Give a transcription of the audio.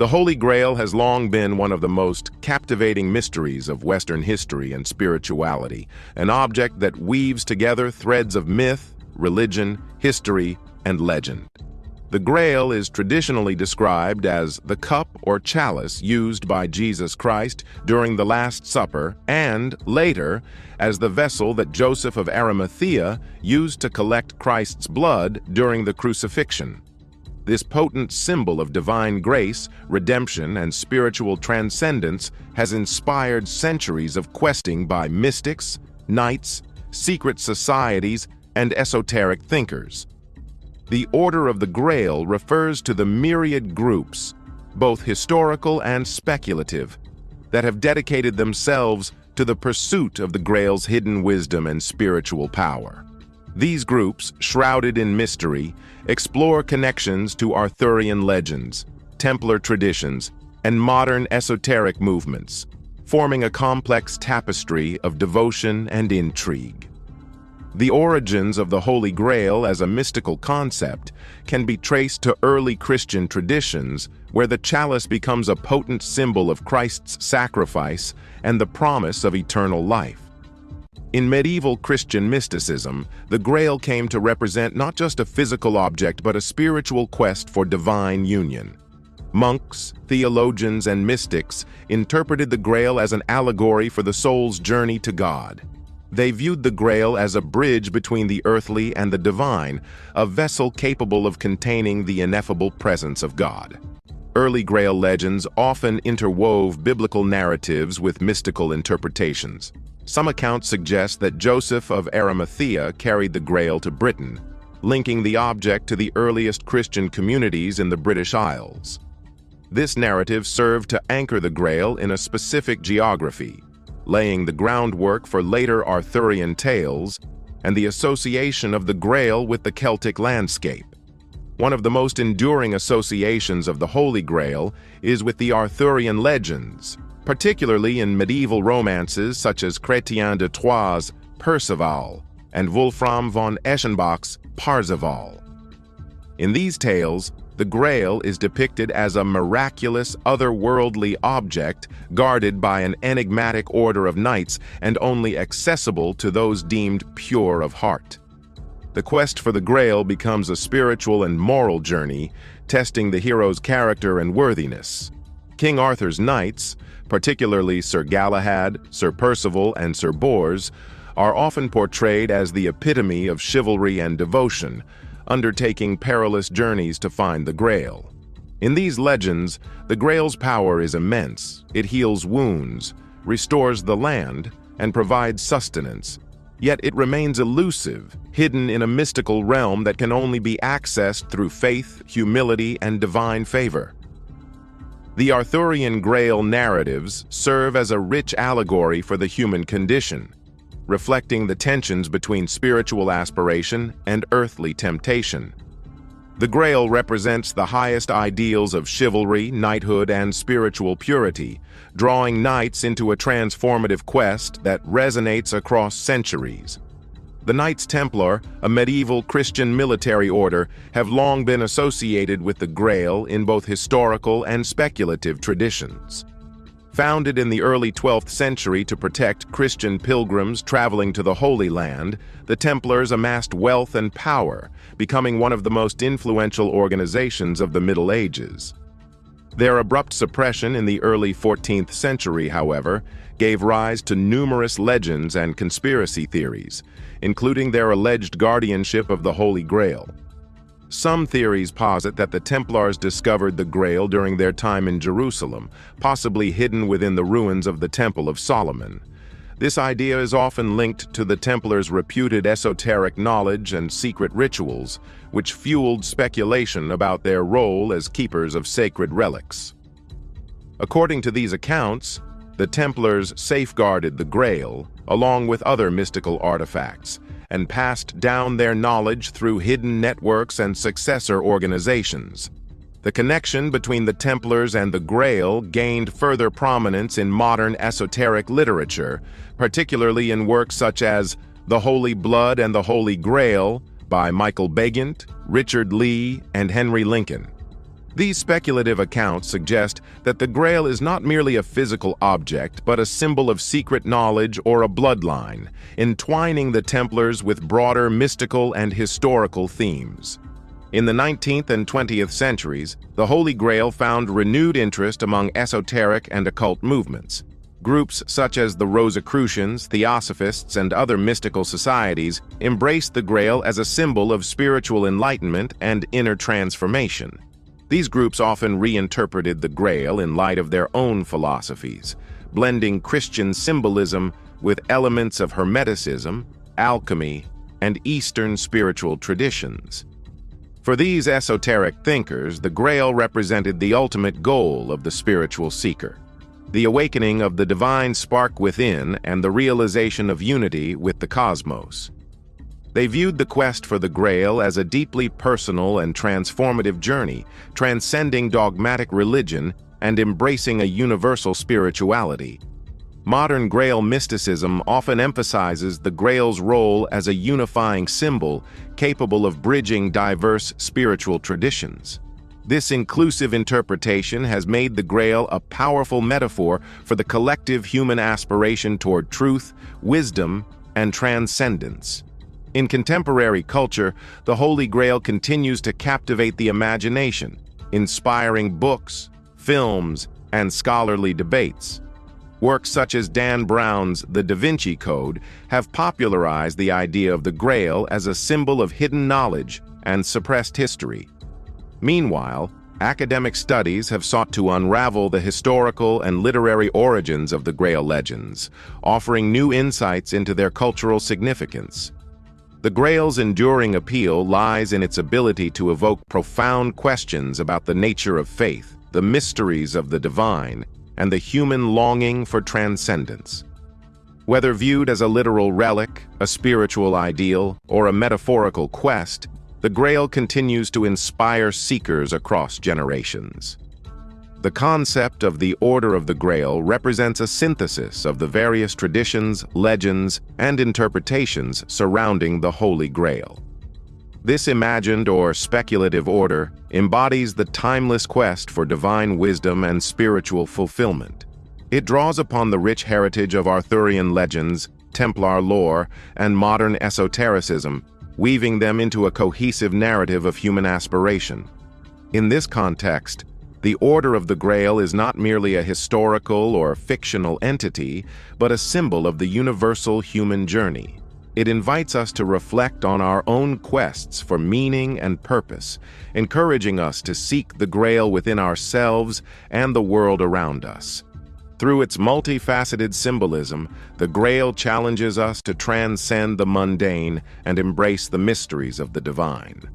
The Holy Grail has long been one of the most captivating mysteries of Western history and spirituality, an object that weaves together threads of myth, religion, history, and legend. The Grail is traditionally described as the cup or chalice used by Jesus Christ during the Last Supper and, later, as the vessel that Joseph of Arimathea used to collect Christ's blood during the crucifixion. This potent symbol of divine grace, redemption, and spiritual transcendence has inspired centuries of questing by mystics, knights, secret societies, and esoteric thinkers. The Order of the Grail refers to the myriad groups, both historical and speculative, that have dedicated themselves to the pursuit of the Grail's hidden wisdom and spiritual power. These groups, shrouded in mystery, explore connections to Arthurian legends, Templar traditions, and modern esoteric movements, forming a complex tapestry of devotion and intrigue. The origins of the Holy Grail as a mystical concept can be traced to early Christian traditions, where the chalice becomes a potent symbol of Christ's sacrifice and the promise of eternal life. In medieval Christian mysticism, the Grail came to represent not just a physical object but a spiritual quest for divine union. Monks, theologians, and mystics interpreted the Grail as an allegory for the soul's journey to God. They viewed the Grail as a bridge between the earthly and the divine, a vessel capable of containing the ineffable presence of God. Early Grail legends often interwove biblical narratives with mystical interpretations. Some accounts suggest that Joseph of Arimathea carried the Grail to Britain, linking the object to the earliest Christian communities in the British Isles. This narrative served to anchor the Grail in a specific geography, laying the groundwork for later Arthurian tales and the association of the Grail with the Celtic landscape. One of the most enduring associations of the Holy Grail is with the Arthurian legends, particularly in medieval romances such as Chrétien de Troyes' Perceval and Wolfram von Eschenbach's Parzival. In these tales, the Grail is depicted as a miraculous, otherworldly object guarded by an enigmatic order of knights and only accessible to those deemed pure of heart. The quest for the Grail becomes a spiritual and moral journey, testing the hero's character and worthiness. King Arthur's knights, particularly Sir Galahad, Sir Percival, and Sir Bors, are often portrayed as the epitome of chivalry and devotion, undertaking perilous journeys to find the Grail. In these legends, the Grail's power is immense. It heals wounds, restores the land, and provides sustenance. Yet it remains elusive, hidden in a mystical realm that can only be accessed through faith, humility, and divine favor. The Arthurian Grail narratives serve as a rich allegory for the human condition, reflecting the tensions between spiritual aspiration and earthly temptation. The Grail represents the highest ideals of chivalry, knighthood, and spiritual purity, drawing knights into a transformative quest that resonates across centuries. The Knights Templar, a medieval Christian military order, have long been associated with the Grail in both historical and speculative traditions. Founded in the early 12th century to protect Christian pilgrims traveling to the Holy Land, the Templars amassed wealth and power, becoming one of the most influential organizations of the Middle Ages. Their abrupt suppression in the early 14th century, however, gave rise to numerous legends and conspiracy theories, including their alleged guardianship of the Holy Grail. Some theories posit that the Templars discovered the Grail during their time in Jerusalem, possibly hidden within the ruins of the Temple of Solomon. This idea is often linked to the Templars' reputed esoteric knowledge and secret rituals, which fueled speculation about their role as keepers of sacred relics. According to these accounts, the Templars safeguarded the Grail, along with other mystical artifacts, and passed down their knowledge through hidden networks and successor organizations. The connection between the Templars and the Grail gained further prominence in modern esoteric literature, particularly in works such as The Holy Blood and the Holy Grail by Michael Begant, Richard Lee, and Henry Lincoln. These speculative accounts suggest that the Grail is not merely a physical object, but a symbol of secret knowledge or a bloodline, entwining the Templars with broader mystical and historical themes. In the 19th and 20th centuries, the Holy Grail found renewed interest among esoteric and occult movements. Groups such as the Rosicrucians, Theosophists, and other mystical societies embraced the Grail as a symbol of spiritual enlightenment and inner transformation. These groups often reinterpreted the Grail in light of their own philosophies, blending Christian symbolism with elements of Hermeticism, alchemy, and Eastern spiritual traditions. For these esoteric thinkers, the Grail represented the ultimate goal of the spiritual seeker, the awakening of the divine spark within and the realization of unity with the cosmos. They viewed the quest for the Grail as a deeply personal and transformative journey, transcending dogmatic religion and embracing a universal spirituality. Modern Grail mysticism often emphasizes the Grail's role as a unifying symbol capable of bridging diverse spiritual traditions. This inclusive interpretation has made the Grail a powerful metaphor for the collective human aspiration toward truth, wisdom, and transcendence. In contemporary culture, the Holy Grail continues to captivate the imagination, inspiring books, films, and scholarly debates. Works such as Dan Brown's The Da Vinci Code have popularized the idea of the Grail as a symbol of hidden knowledge and suppressed history. Meanwhile, academic studies have sought to unravel the historical and literary origins of the Grail legends, offering new insights into their cultural significance. The Grail's enduring appeal lies in its ability to evoke profound questions about the nature of faith, the mysteries of the divine, and the human longing for transcendence. Whether viewed as a literal relic, a spiritual ideal, or a metaphorical quest, the Grail continues to inspire seekers across generations. The concept of the Order of the Grail represents a synthesis of the various traditions, legends, and interpretations surrounding the Holy Grail. This imagined or speculative order embodies the timeless quest for divine wisdom and spiritual fulfillment. It draws upon the rich heritage of Arthurian legends, Templar lore, and modern esotericism, weaving them into a cohesive narrative of human aspiration. In this context, the Order of the Grail is not merely a historical or fictional entity, but a symbol of the universal human journey. It invites us to reflect on our own quests for meaning and purpose, encouraging us to seek the Grail within ourselves and the world around us. Through its multifaceted symbolism, the Grail challenges us to transcend the mundane and embrace the mysteries of the divine.